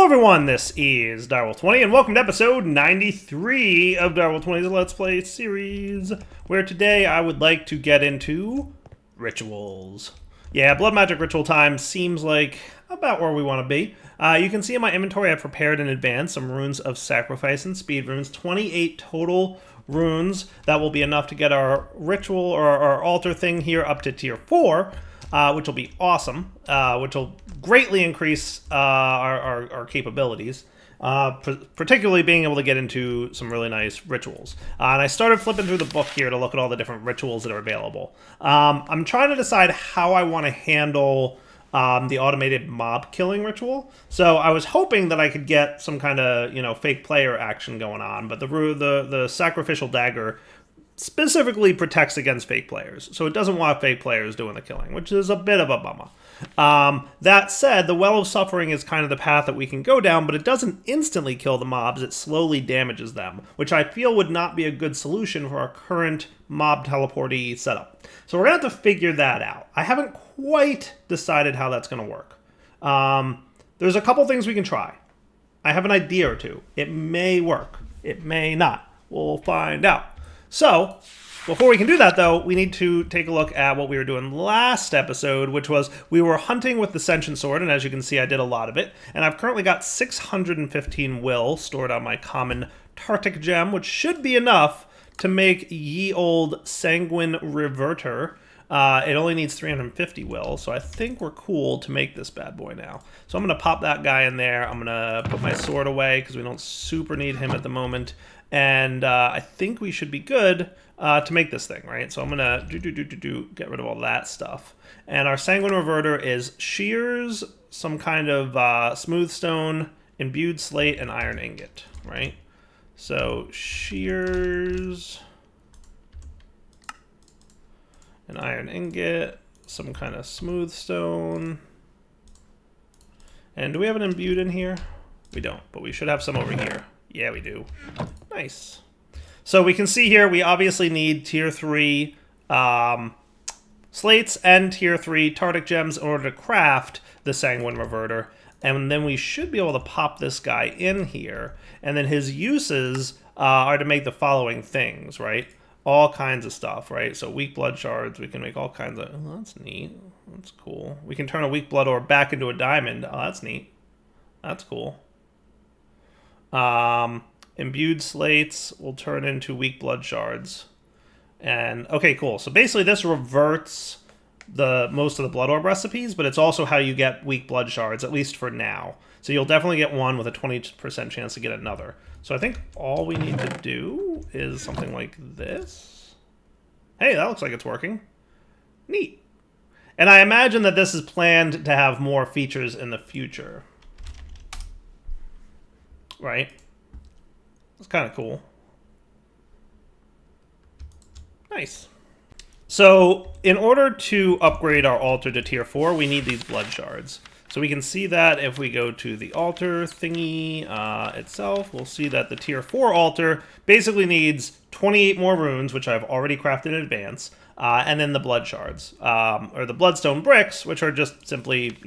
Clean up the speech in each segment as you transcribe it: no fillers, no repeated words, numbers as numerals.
everyone, this is Direwolf20, and welcome to episode 93 of Direwolf20's Let's Play series, where today I would like to get into rituals. Yeah, blood magic ritual time seems like about where we want to be. You can see in my inventory I've prepared in advance some runes of sacrifice and speed runes, 28 total runes that will be enough to get our ritual or our altar thing here up to tier 4. Which will be awesome, which will greatly increase our capabilities, particularly being able to get into some really nice rituals. And I started flipping through the book here to look at all the different rituals that are available. I'm trying to decide how I want to handle the automated mob killing ritual. So I was hoping that I could get some kind of, fake player action going on, but the sacrificial dagger specifically protects against fake players, so it doesn't want fake players doing the killing, which is a bit of a bummer. That said, the Well of Suffering is kind of the path that we can go down, but it doesn't instantly kill the mobs, it slowly damages them, which I feel would not be a good solution for our current mob teleporty setup. So we're going to have to figure that out. I haven't quite decided how that's going to work. There's a couple things we can try. I have an idea or two. It may work. It may not. We'll find out. So, before we can do that, though, we need to take a look at what we were doing last episode, which was we were hunting with the Sentient Sword, and as you can see, I did a lot of it. And I've currently got 615 will stored on my common Tartic gem, which should be enough to make ye old Sanguine Reverter. It only needs 350 will, so I think we're cool to make this bad boy now. So I'm going to pop that guy in there. I'm going to put my sword away because we don't super need him at the moment. And I think we should be good to make this thing, right? So I'm going to get rid of all that stuff. And our Sanguine Reverter is shears, some kind of smooth stone, imbued slate, and iron ingot, right? So shears, an iron ingot, some kind of smooth stone. And do we have an imbued in here? We don't, but we should have some over here. Yeah, we do. Nice. So we can see here we obviously need tier 3 slates and tier 3 Tartic gems in order to craft the Sanguine Reverter. And then we should be able to pop this guy in here. And then his uses are to make the following things, right? All kinds of stuff, right? So weak blood shards, we can make all kinds of... Oh, that's neat. That's cool. We can turn a weak blood orb back into a diamond. Oh, that's neat. That's cool. Imbued slates will turn into weak blood shards. And, okay, cool. So basically this reverts most of the blood orb recipes, but it's also how you get weak blood shards, at least for now. So you'll definitely get one with a 20% chance to get another. So I think all we need to do is something like this. Hey, that looks like it's working. Neat. And I imagine that this is planned to have more features in the future. Right? It's kind of cool. Nice. So, in order to upgrade our altar to tier 4, we need these blood shards. So we can see that if we go to the altar thingy itself, we'll see that the tier 4 altar basically needs 28 more runes, which I've already crafted in advance, and then the blood shards, or the bloodstone bricks, which are just simply,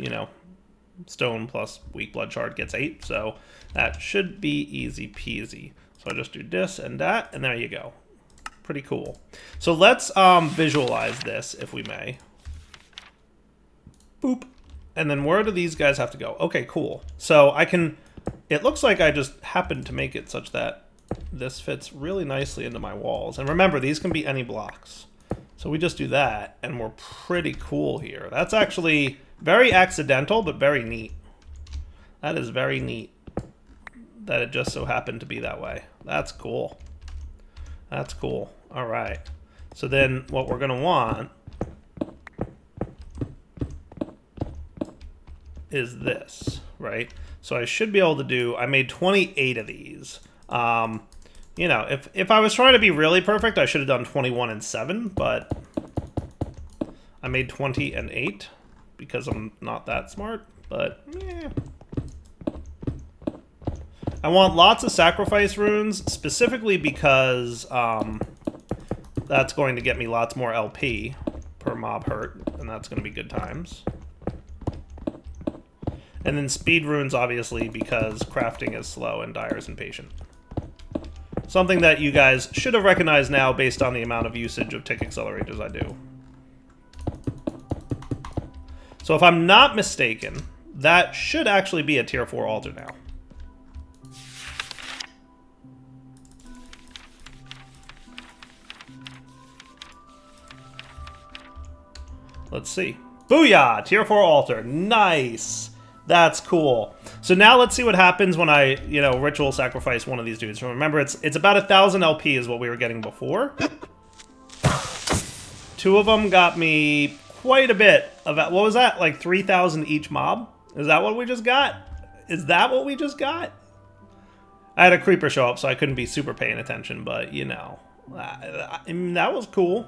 stone plus weak blood shard gets 8, so that should be easy peasy. So I just do this and that, and there you go. Pretty cool. So let's visualize this, if we may. Boop. And then where do these guys have to go? Okay, cool. So I can... It looks like I just happened to make it such that this fits really nicely into my walls. And remember, these can be any blocks. So we just do that, and we're pretty cool here. That's actually very accidental, but very neat. That is very neat that it just so happened to be that way. That's cool. That's cool. All right. So then what we're going to want is this, right? So I should be able to do... I made 28 of these. If I was trying to be really perfect, I should have done 21 and 7, but I made 20 and 8 because I'm not that smart, but yeah. I want lots of sacrifice runes, specifically because that's going to get me lots more LP per mob hurt, and that's going to be good times. And then speed runes, obviously, because crafting is slow and Dire is impatient. Something that you guys should have recognized now based on the amount of usage of tick accelerators I do. So if I'm not mistaken, that should actually be a tier 4 altar now. Let's see. Booyah! Tier 4 altar. Nice! That's cool. So now let's see what happens when I, ritual sacrifice one of these dudes. Remember, it's about 1,000 LP is what we were getting before. 2 of them got me quite a bit of, what was that? Like 3,000 each mob? Is that what we just got? Is that what we just got? I had a creeper show up, so I couldn't be super paying attention, but, that was cool.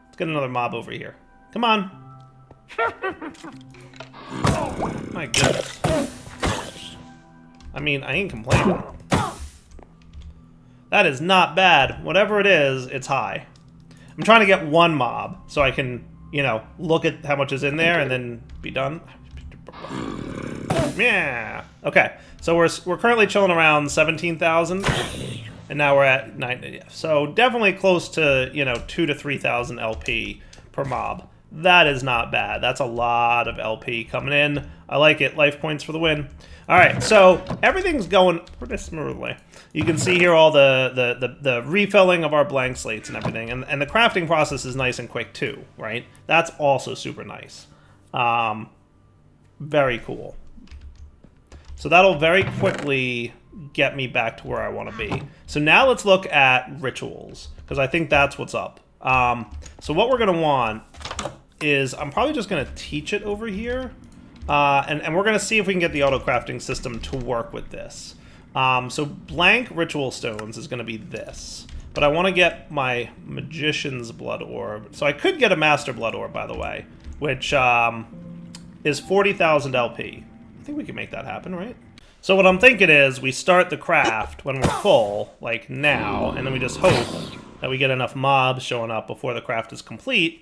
Let's get another mob over here. Come on. My goodness. I mean, I ain't complaining. That is not bad. Whatever it is, it's high. I'm trying to get 1 mob so I can, look at how much is in there and then be done. Yeah. Okay. So we're currently chilling around 17,000, and now we're at 9. So definitely close to 2,000 to 3,000 LP per mob. That is not bad. That's a lot of LP coming in. I like it. Life points for the win. All right, so everything's going pretty smoothly. You can see here all the refilling of our blank slates and everything, and the crafting process is nice and quick too, right? That's also super nice. Very cool. So that'll very quickly get me back to where I want to be. So now let's look at rituals, because I think that's what's up. So what we're going to want is, I'm probably just going to teach it over here, and we're going to see if we can get the auto-crafting system to work with this. So blank ritual stones is going to be this, but I want to get my magician's blood orb. So I could get a master blood orb, by the way, which is 40,000 LP. I think we can make that happen, right? So what I'm thinking is we start the craft when we're full, like now, and then we just hope that we get enough mobs showing up before the craft is complete.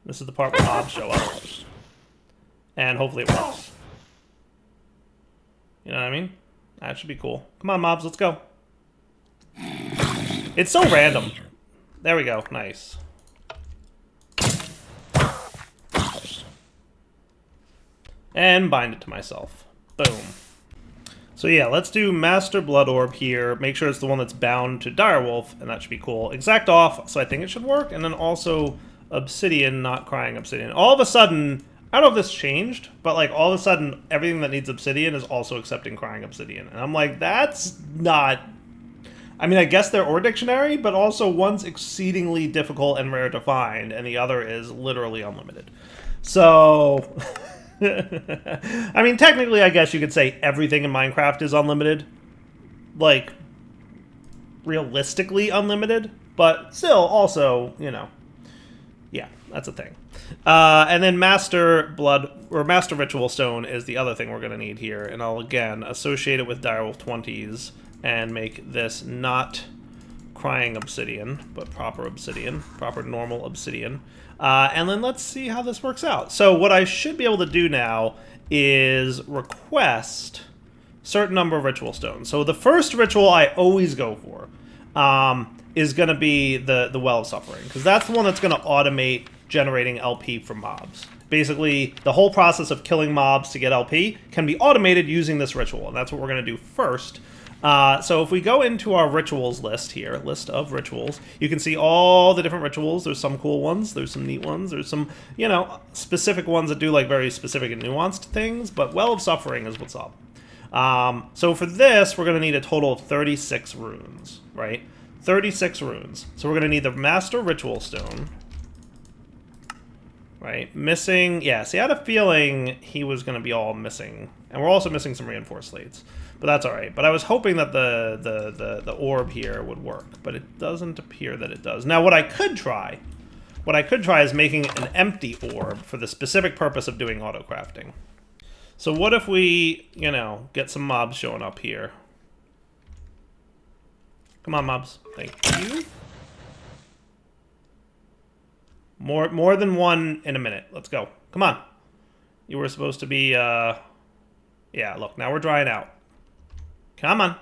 This is the part where mobs show up. And hopefully it works. You know what I mean? That should be cool. Come on, mobs, let's go. It's so random. There we go. Nice. And bind it to myself. Boom. So yeah, let's do Master Blood Orb here. Make sure it's the one that's bound to Direwolf, and that should be cool. Exact off, so I think it should work. And then also Obsidian, not Crying Obsidian. All of a sudden, I don't know if this changed, but like all of a sudden, everything that needs Obsidian is also accepting Crying Obsidian. And I'm like, that's not... I mean, I guess they're Ore Dictionary, but also one's exceedingly difficult and rare to find, and the other is literally unlimited. So... I mean, technically, I guess you could say everything in Minecraft is unlimited. Like, realistically unlimited, but still also, yeah, that's a thing. And then Master Blood, or Master Ritual Stone is the other thing we're going to need here, and I'll, again, associate it with Direwolf 20s and make this not Crying Obsidian, but proper Obsidian, proper normal Obsidian. And then let's see how this works out. So what I should be able to do now is request a certain number of ritual stones. So the first ritual I always go for is going to be the Well of Suffering, because that's the one that's going to automate generating LP from mobs. Basically, the whole process of killing mobs to get LP can be automated using this ritual, and that's what we're going to do first. So if we go into our rituals list here, list of rituals, you can see all the different rituals. There's some cool ones, there's some neat ones, there's some, specific ones that do like very specific and nuanced things, but Well of Suffering is what's up. So for this, we're going to need a total of 36 runes, right? 36 runes. So we're going to need the Master Ritual Stone, right? Missing, yeah, see, I had a feeling he was going to be all missing. And we're also missing some reinforced slates. But that's alright. But I was hoping that the orb here would work. But it doesn't appear that it does. Now, what I could try is making an empty orb for the specific purpose of doing auto-crafting. So what if we, get some mobs showing up here? Come on, mobs. Thank you. More than one in a minute. Let's go. Come on. You were supposed to be, Yeah, look, now we're drying out. Come on.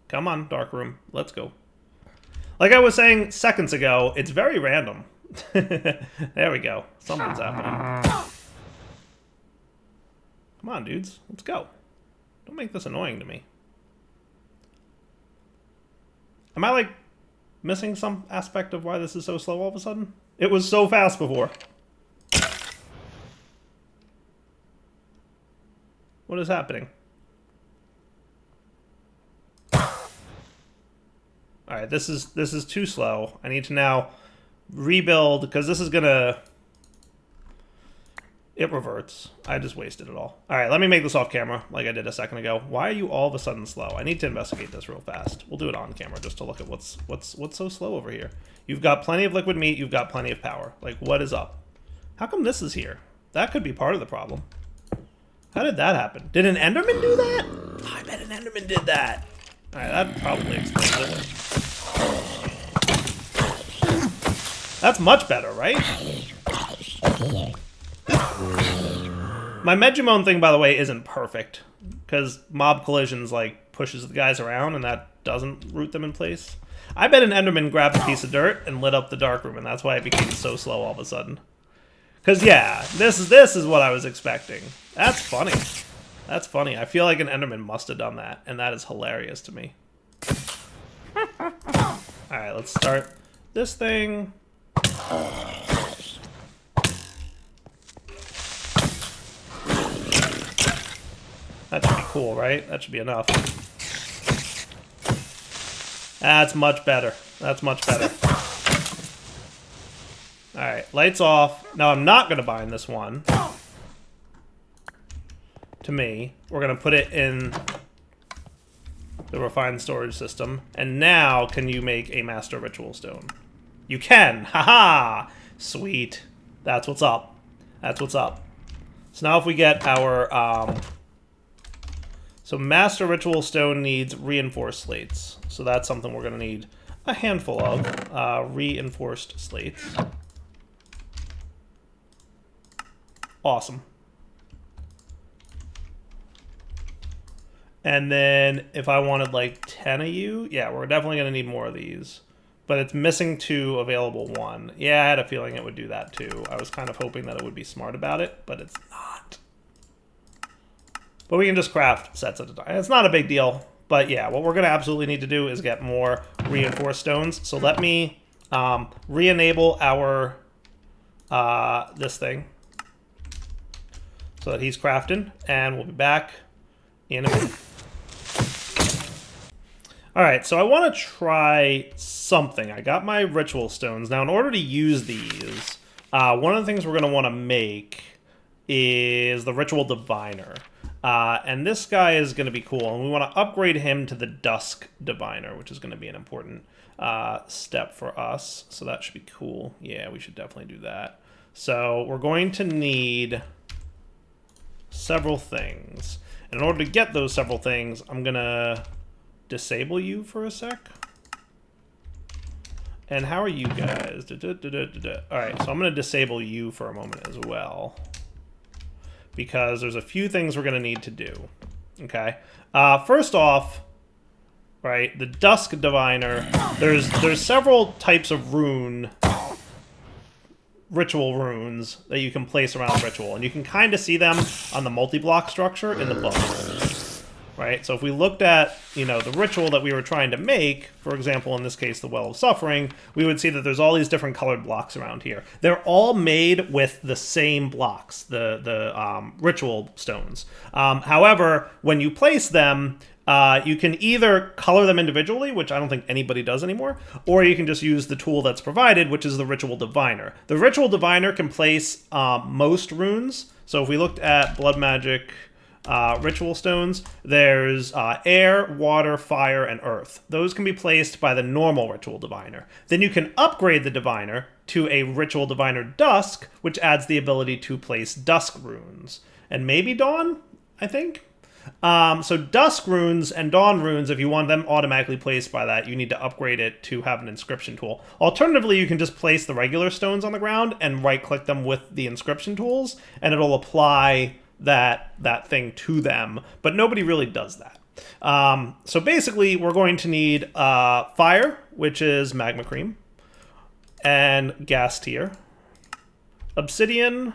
Come on, dark room. Let's go. Like I was saying seconds ago, it's very random. There we go. Something's happening. Come on, dudes. Let's go. Don't make this annoying to me. Am I, like, missing some aspect of why this is so slow all of a sudden? It was so fast before. What is happening? Alright, this is too slow. I need to now rebuild, because this is gonna... It reverts. I just wasted it all. Alright, let me make this off camera, like I did a second ago. Why are you all of a sudden slow? I need to investigate this real fast. We'll do it on camera, just to look at what's so slow over here. You've got plenty of liquid meat, you've got plenty of power. Like, what is up? How come this is here? That could be part of the problem. How did that happen? Did an Enderman do that? I bet an Enderman did that. Alright, that probably explains it. That's much better, right? My Megimon thing, by the way, isn't perfect. Because mob collisions, like, pushes the guys around, and that doesn't root them in place. I bet an Enderman grabbed a piece of dirt and lit up the dark room, and that's why it became so slow all of a sudden. Because, yeah, this is what I was expecting. That's funny. That's funny. I feel like an Enderman must have done that, and that is hilarious to me. Alright, let's start this thing. That should be cool, right? That should be enough. That's much better. That's much better. Alright, lights off. Now I'm not going to bind this one to me. We're going to put it in the refined storage system. And now, can you make a master ritual stone? You can! Haha! Sweet. That's what's up. That's what's up. So now if we get our... So master ritual stone needs reinforced slates. So that's something we're going to need a handful of. Reinforced slates. Awesome. And then if I wanted like 10 of you, yeah, we're definitely going to need more of these. But it's missing 2, available 1. Yeah, I had a feeling it would do that too. I was kind of hoping that it would be smart about it, but it's not. But we can just craft sets at a time. It's not a big deal. But yeah, what we're going to absolutely need to do is get more reinforced stones. So let me re-enable our this thing so that he's crafting, and we'll be back in a minute. Alright, so I want to try something. I got my ritual stones. Now, in order to use these, one of the things we're going to want to make is the Ritual Diviner. And this guy is going to be cool, and we want to upgrade him to the Dusk Diviner, which is going to be an important step for us. So that should be cool. Yeah, we should definitely do that. So we're going to need several things. And in order to get those several things, I'm going to disable you for a sec. And how are you guys? Alright, so I'm going to disable you for a moment as well, because there's a few things we're going to need to do. Okay? First off, right, the Dusk Diviner, there's several types of ritual runes that you can place around ritual, and you can kind of see them on the multi-block structure in the book. Right? So if we looked at, you know, the ritual that we were trying to make, for example, in this case, the Well of Suffering, we would see that there's all these different colored blocks around here. They're all made with the same blocks, the ritual stones. However, when you place them, you can either color them individually, which I don't think anybody does anymore, or you can just use the tool that's provided, which is the Ritual Diviner. The Ritual Diviner can place most runes. So if we looked at Blood Magic ritual stones, there's air, water, fire, and earth. Those can be placed by the normal Ritual Diviner. Then you can upgrade the Diviner to a Ritual Diviner Dusk, which adds the ability to place Dusk runes. And maybe Dawn, I think? So Dusk runes and Dawn runes, if you want them automatically placed by that, you need to upgrade it to have an inscription tool. Alternatively, you can just place the regular stones on the ground and right-click them with the inscription tools, and it'll apply that thing to them, but nobody really does that. So basically, we're going to need fire, which is magma cream, and gas tier, obsidian,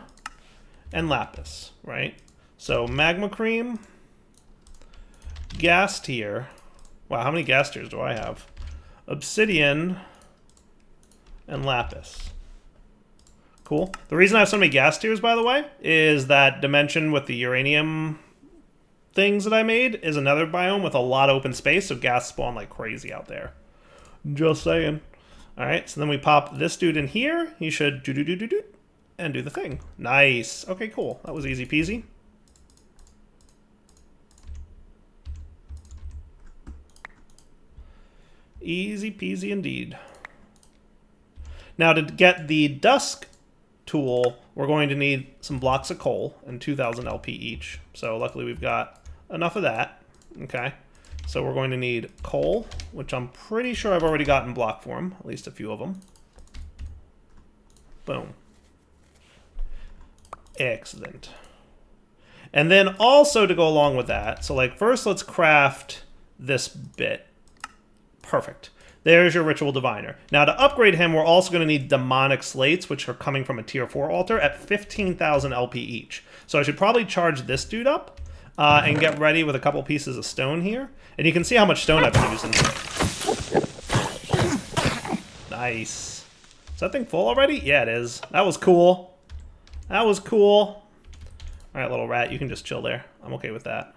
and lapis, right? So magma cream, gas tier. Wow, how many gas tiers do I have? Obsidian, and lapis. Cool. The reason I have so many gas tiers, by the way, is that dimension with the uranium things that I made is another biome with a lot of open space, so gas spawn like crazy out there. Just saying. All right, so then we pop this dude in here. He should do and do the thing. Nice. Okay, cool. That was easy peasy. Easy peasy indeed. Now to get the Dusk Tool, we're going to need some blocks of coal and 2,000 LP each. So luckily we've got enough of that. Okay. So we're going to need coal, which I'm pretty sure I've already got in block form, at least a few of them. Boom. Excellent. And then also to go along with that, so like first let's craft this bit. Perfect. There's your Ritual Diviner. Now to upgrade him, we're also going to need demonic slates, which are coming from a tier 4 altar at 15,000 LP each. So I should probably charge this dude up and get ready with a couple pieces of stone here. And you can see how much stone I've been using. Nice. Is that thing full already? Yeah, it is. That was cool. That was cool. All right, little rat, you can just chill there. I'm okay with that.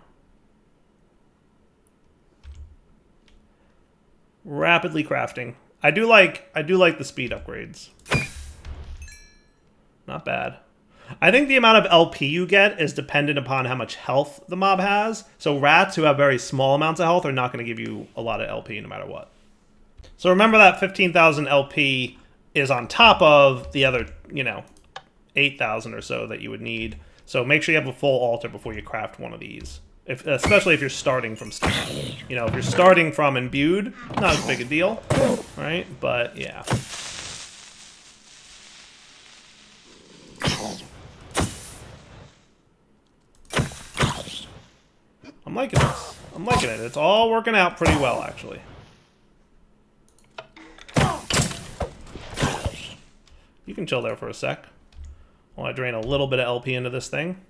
Rapidly crafting. I do like the speed upgrades. Not bad. I think the amount of LP you get is dependent upon how much health the mob has. So rats who have very small amounts of health are not going to give you a lot of LP no matter what. So remember that 15,000 LP is on top of the other, 8,000 or so that you would need. So make sure you have a full altar before you craft one of these. Especially if you're starting from stuff. If you're starting from imbued, not as big a deal, right? But yeah. I'm liking this. I'm liking it. It's all working out pretty well, actually. You can chill there for a sec while I drain a little bit of LP into this thing.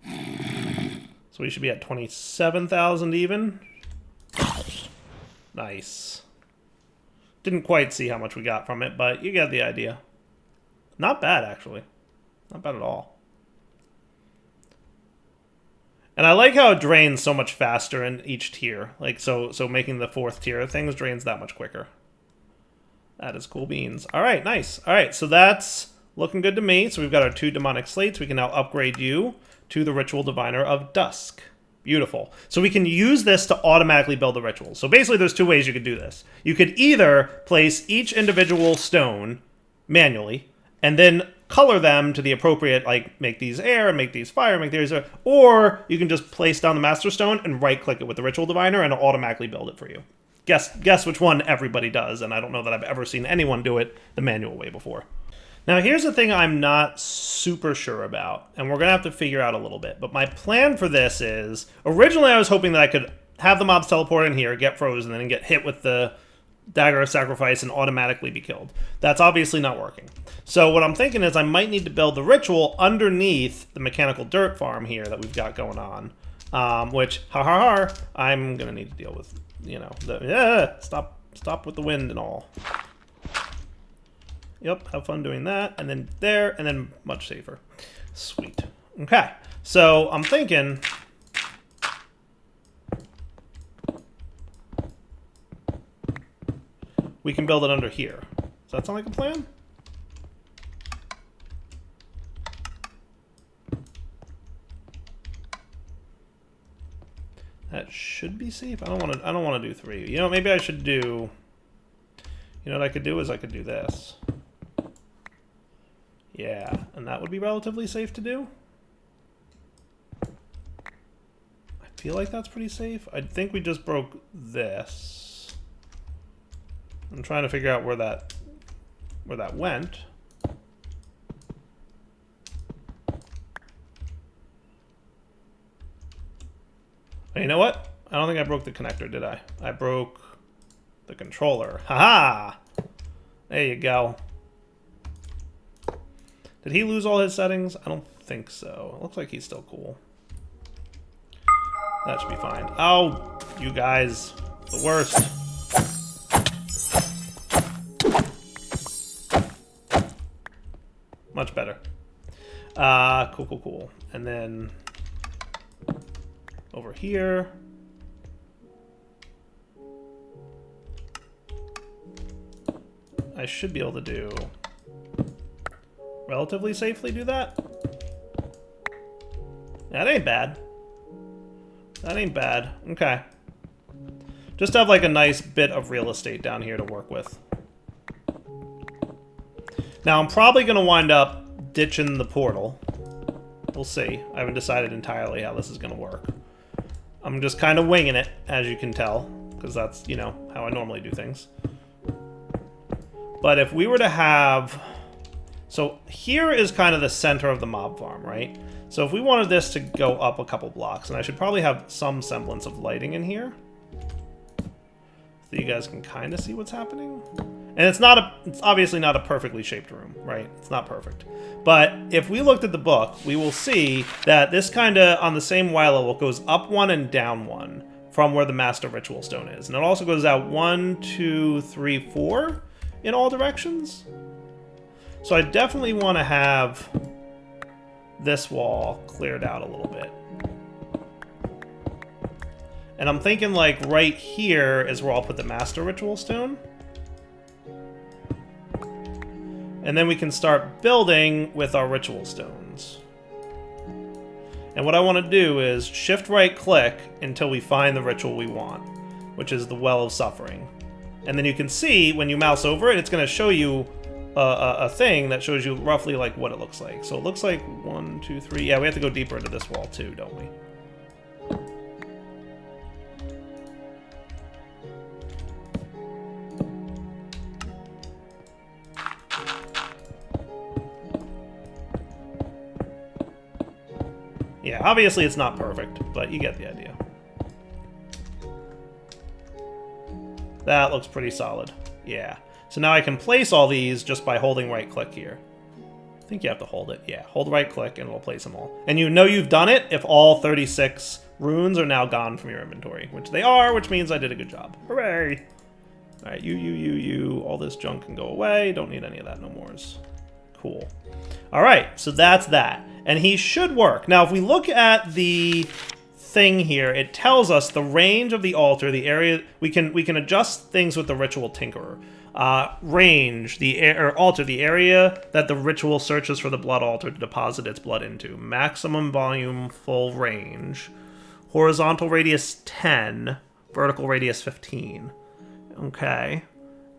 So we should be at 27,000 even. Nice. Didn't quite see how much we got from it, but you get the idea. Not bad, actually. Not bad at all. And I like how it drains so much faster in each tier. Like, so making the 4th tier of things drains that much quicker. That is cool beans. All right, nice. All right, so that's looking good to me. So we've got our 2 demonic slates. We can now upgrade you to the Ritual Diviner of Dusk. Beautiful. So we can use this to automatically build the rituals. So basically there's 2 ways you could do this. You could either place each individual stone manually and then color them to the appropriate, like make these air, make these fire, make these air, or you can just place down the master stone and right click it with the Ritual Diviner and it'll automatically build it for you. Guess which one everybody does, and I don't know that I've ever seen anyone do it the manual way before. Now, here's the thing I'm not super sure about, and we're going to have to figure out a little bit. But my plan for this is, originally I was hoping that I could have the mobs teleport in here, get frozen, and then get hit with the Dagger of Sacrifice and automatically be killed. That's obviously not working. So what I'm thinking is I might need to build the ritual underneath the mechanical dirt farm here that we've got going on. Which, I'm going to need to deal with, stop with the wind and all. Yep, have fun doing that, and then there, and then much safer. Sweet. Okay, so I'm thinking... we can build it under here. Does that sound like a plan? That should be safe. I don't want to do 3. You know, maybe I should do... You know what I could do is I could do this. Yeah, and that would be relatively safe to do. I feel like that's pretty safe. I think we just broke this. I'm trying to figure out where that went. You know what? I don't think I broke the connector, did I? I broke the controller. Haha! There you go. Did he lose all his settings? I don't think so. It looks like he's still cool. That should be fine. Oh, you guys. The worst. Much better. Cool. And then over here. I should be able to do relatively safely do that. That ain't bad. That ain't bad. Okay. Just have like a nice bit of real estate down here to work with. Now I'm probably going to wind up ditching the portal. We'll see. I haven't decided entirely how this is going to work. I'm just kind of winging it, as you can tell, because that's, you know, how I normally do things. But if we were to have... So here is kind of the center of the mob farm, right? So if we wanted this to go up a couple blocks, and I should probably have some semblance of lighting in here, so you guys can kind of see what's happening. And it's obviously not a perfectly shaped room, right? It's not perfect. But if we looked at the book, we will see that this kind of, on the same Y level, goes up one and down one from where the Master Ritual Stone is. And it also goes out 1, 2, 3, 4 in all directions. So I definitely want to have this wall cleared out a little bit. And I'm thinking like right here is where I'll put the Master Ritual Stone. And then we can start building with our ritual stones. And what I want to do is shift right click until we find the ritual we want, which is the Well of Suffering. And then you can see when you mouse over it, it's going to show you a thing that shows you roughly like what it looks like. So it looks like 1, 2, 3. Yeah, we have to go deeper into this wall too, don't we? Yeah, obviously it's not perfect, but you get the idea. That looks pretty solid. Yeah. So now I can place all these just by holding right click here. I think you have to hold it. Yeah, hold right click and it'll place them all. And you know you've done it if all 36 runes are now gone from your inventory, which they are, which means I did a good job. Hooray! All right, you. All this junk can go away. Don't need any of that no mores. Cool. All right, so that's that. And he should work. Now, if we look at the thing here, it tells us the range of the altar, the area. We can adjust things with the Ritual Tinkerer. Range, altar, the area that the ritual searches for the blood altar to deposit its blood into. Maximum volume, full range. Horizontal radius 10, vertical radius 15. Okay.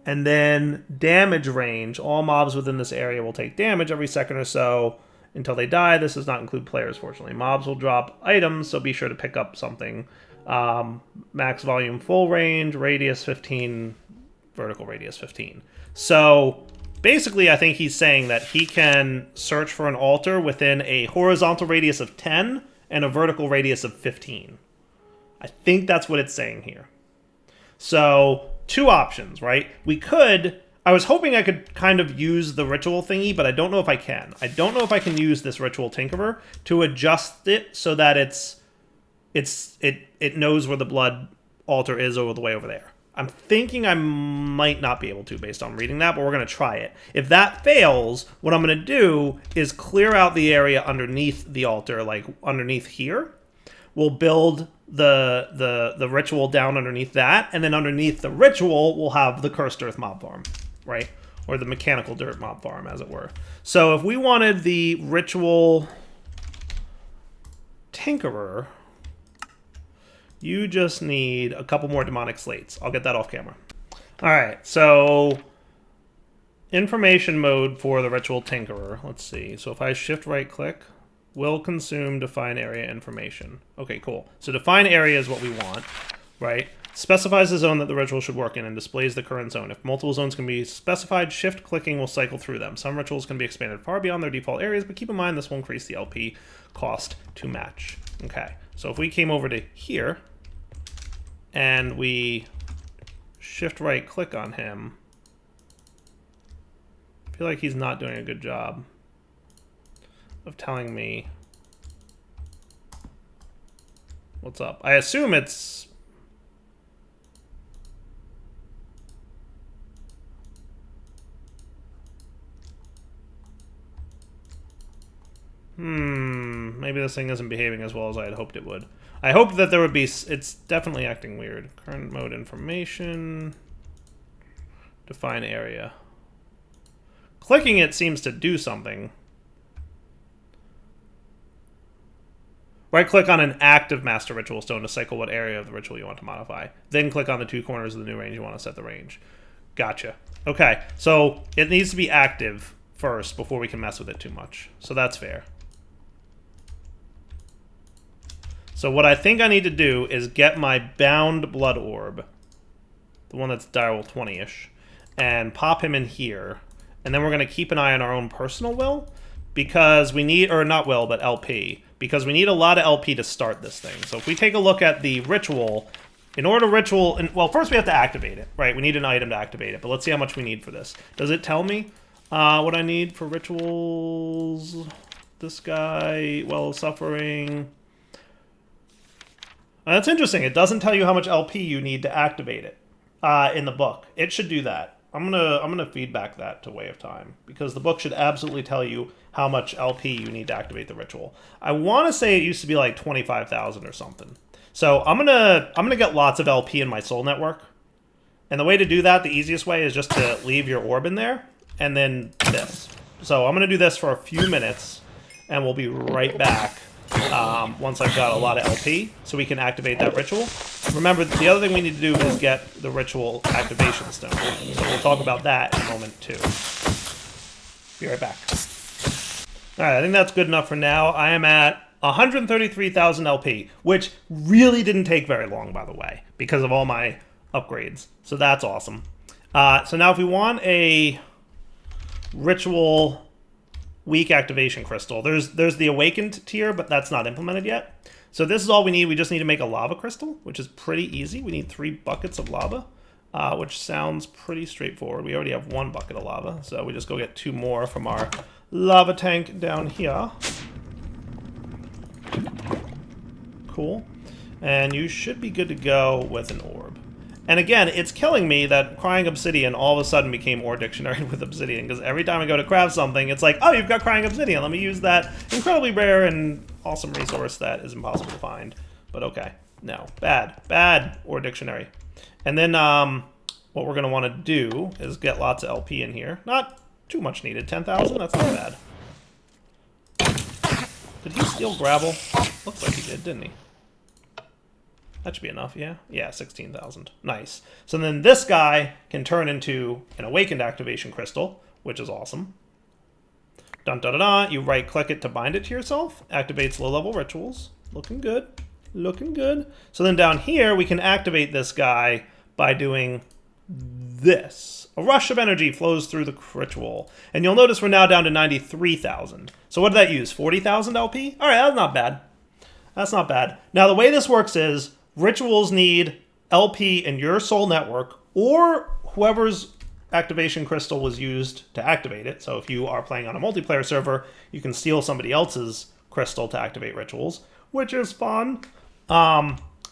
And then damage range. All mobs within this area will take damage every second or so until they die. This does not include players, fortunately. Mobs will drop items, so be sure to pick up something. Max volume, full range, radius 15, vertical radius 15. So basically, I think he's saying that he can search for an altar within a horizontal radius of 10 and a vertical radius of 15. I think that's what it's saying here. So, two options, right? I was hoping I could kind of use the ritual thingy, but I don't know if I can. I don't know if I can use this Ritual Tinkerer to adjust it so that it knows where the blood altar is all the way over there. I'm thinking I might not be able to based on reading that, but we're going to try it. If that fails, what I'm going to do is clear out the area underneath the altar, like underneath here. We'll build the ritual down underneath that, and then underneath the ritual, we'll have the Cursed Earth mob farm, right? Or the Mechanical Dirt mob farm, as it were. So if we wanted the Ritual Tinkerer, you just need a couple more demonic slates. I'll get that off camera. All right, so information mode for the Ritual Tinkerer. Let's see. So if I shift right click, will consume define area information. Okay, cool. So define area is what we want, right? Specifies the zone that the ritual should work in and displays the current zone. If multiple zones can be specified, shift clicking will cycle through them. Some rituals can be expanded far beyond their default areas, but keep in mind this will increase the LP cost to match. Okay, so if we came over to here and we shift right click on him, I feel like he's not doing a good job of telling me what's up. I assume it's... maybe this thing isn't behaving as well as I had hoped it would. I hoped that there would be... It's definitely acting weird. Current mode information. Define area. Clicking it seems to do something. Right-click on an active Master Ritual Stone to cycle what area of the ritual you want to modify. Then click on the 2 corners of the new range you want to set the range. Gotcha. Okay, so it needs to be active first before we can mess with it too much. So that's fair. So what I think I need to do is get my Bound Blood Orb, the one that's direwolf 20-ish, and pop him in here. And then we're going to keep an eye on our own personal will, because we need, or not will, but LP, because we need a lot of LP to start this thing. So if we take a look at the ritual, in order to ritual, well, first we have to activate it, right? We need an item to activate it, but let's see how much we need for this. Does it tell me what I need for rituals? This guy, well, suffering. That's interesting. It doesn't tell you how much LP you need to activate it in the book. It should do that. I'm gonna feedback that to Way of Time, because the book should absolutely tell you how much LP you need to activate the ritual. I want to say it used to be like 25,000 or something. So I'm gonna get lots of LP in my soul network, and the way to do that, the easiest way, is just to leave your orb in there, and then this. So I'm gonna do this for a few minutes, and we'll be right back once I've got a lot of LP, so we can activate that ritual. Remember, the other thing we need to do is get the ritual activation stone. So we'll talk about that in a moment, too. Be right back. Alright, I think that's good enough for now. I am at 133,000 LP, which really didn't take very long, by the way, because of all my upgrades. So that's awesome. So now if we want a ritual weak activation crystal, there's the awakened tier, but that's not implemented yet. So this is all we need. We just need to make a lava crystal, which is pretty easy. We need 3 buckets of lava, which sounds pretty straightforward. We already have 1 bucket of lava, so we just go get 2 more from our lava tank down here. Cool. And you should be good to go with an orb. And again, it's killing me that Crying Obsidian all of a sudden became Ore Dictionary with Obsidian, because every time I go to craft something, it's like, oh, you've got Crying Obsidian, let me use that incredibly rare and awesome resource that is impossible to find. But okay, no, bad Ore Dictionary. And then what we're going to want to do is get lots of LP in here. Not too much needed, 10,000, that's not bad. Did he steal gravel? Looks like he did, didn't he? That should be enough, yeah? Yeah, 16,000. Nice. So then this guy can turn into an Awakened Activation Crystal, which is awesome. Dun-dun-dun-dun. You right-click it to bind it to yourself. Activates low-level rituals. Looking good. Looking good. So then down here, we can activate this guy by doing this. A rush of energy flows through the ritual. And you'll notice we're now down to 93,000. So what did that use? 40,000 LP? All right, that's not bad. That's not bad. Now, the way this works is rituals need LP in your soul network or whoever's activation crystal was used to activate it. So if you are playing on a multiplayer server, you can steal somebody else's crystal to activate rituals, which is fun.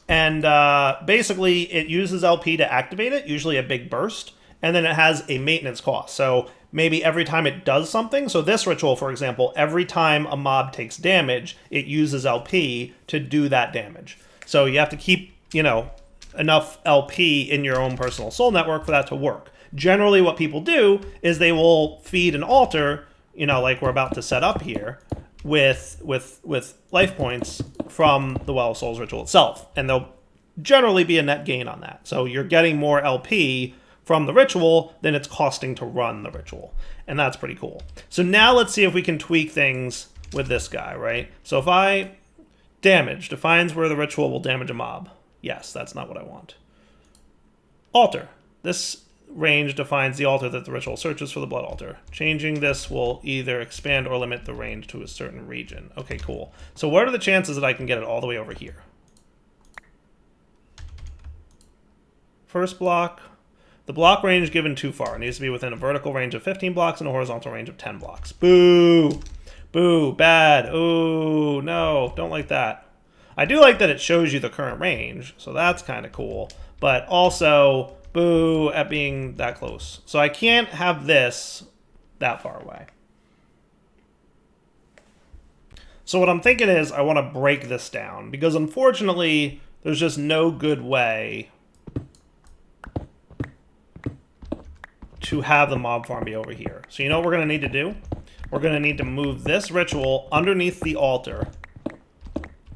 Basically, it uses LP to activate it, usually a big burst, and then it has a maintenance cost. So maybe every time it does something, so this ritual, for example, every time a mob takes damage, it uses LP to do that damage. So you have to keep, enough LP in your own personal soul network for that to work. Generally, what people do is they will feed an altar, like we're about to set up here, with life points from the Well of Souls ritual itself. And there'll generally be a net gain on that. So you're getting more LP from the ritual than it's costing to run the ritual. And that's pretty cool. So now let's see if we can tweak things with this guy, right? So if I... Damage defines where the ritual will damage a mob. Yes, that's not what I want. Altar. This range defines the altar that the ritual searches for the blood altar. Changing this will either expand or limit the range to a certain region. Okay, cool. So what are the chances that I can get it all the way over here? First block. The block range given too far. It needs to be within a vertical range of 15 blocks and a horizontal range of 10 blocks. Boo! Boo! Bad! Oh, no. Don't like that. I do like that it shows you the current range, so that's kind of cool. But also, boo at being that close. So I can't have this that far away. So what I'm thinking is I want to break this down, because unfortunately, there's just no good way to have the mob farm be over here. So you know what we're going to need to do? We're going to need to move this ritual underneath the altar.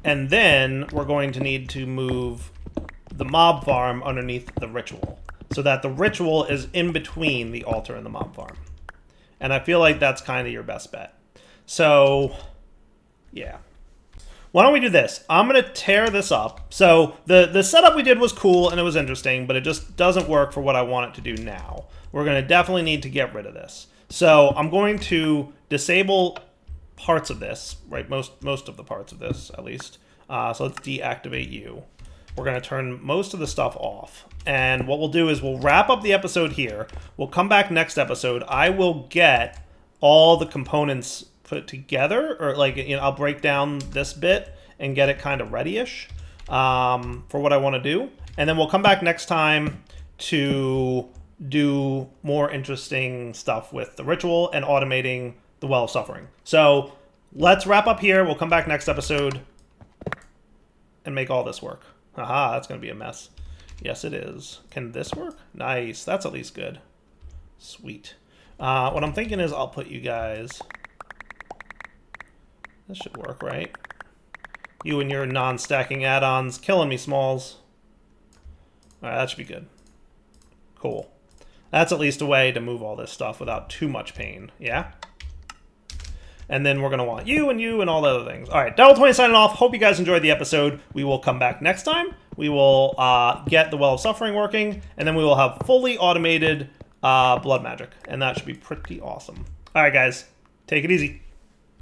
And then we're going to need to move the mob farm underneath the ritual, so that the ritual is in between the altar and the mob farm. And I feel like that's kind of your best bet. So, yeah. Why don't we do this? I'm going to tear this up. So the setup we did was cool and it was interesting, but it just doesn't work for what I want it to do now. We're going to definitely need to get rid of this. So I'm going to disable parts of this, right? Most of the parts of this, at least. So let's deactivate you. We're going to turn most of the stuff off. And what we'll do is we'll wrap up the episode here. We'll come back next episode. I will get all the components put together, or like, you know, I'll break down this bit and get it kind of ready-ish for what I want to do. And then we'll come back next time to do more interesting stuff with the ritual and automating the Well of Suffering. So let's wrap up here. We'll come back next episode and make all this work. Haha, that's going to be a mess. Yes, it is. Can this work? Nice. That's at least good. Sweet. What I'm thinking is I'll put you guys... This should work, right? You and your non-stacking add-ons. Killing me, Smalls. Alright, that should be good. Cool. That's at least a way to move all this stuff without too much pain. Yeah? And then we're going to want you and all the other things. All right, Devil20 signing off. Hope you guys enjoyed the episode. We will come back next time. We will get the Well of Suffering working, and then we will have fully automated blood magic. And that should be pretty awesome. All right, guys. Take it easy.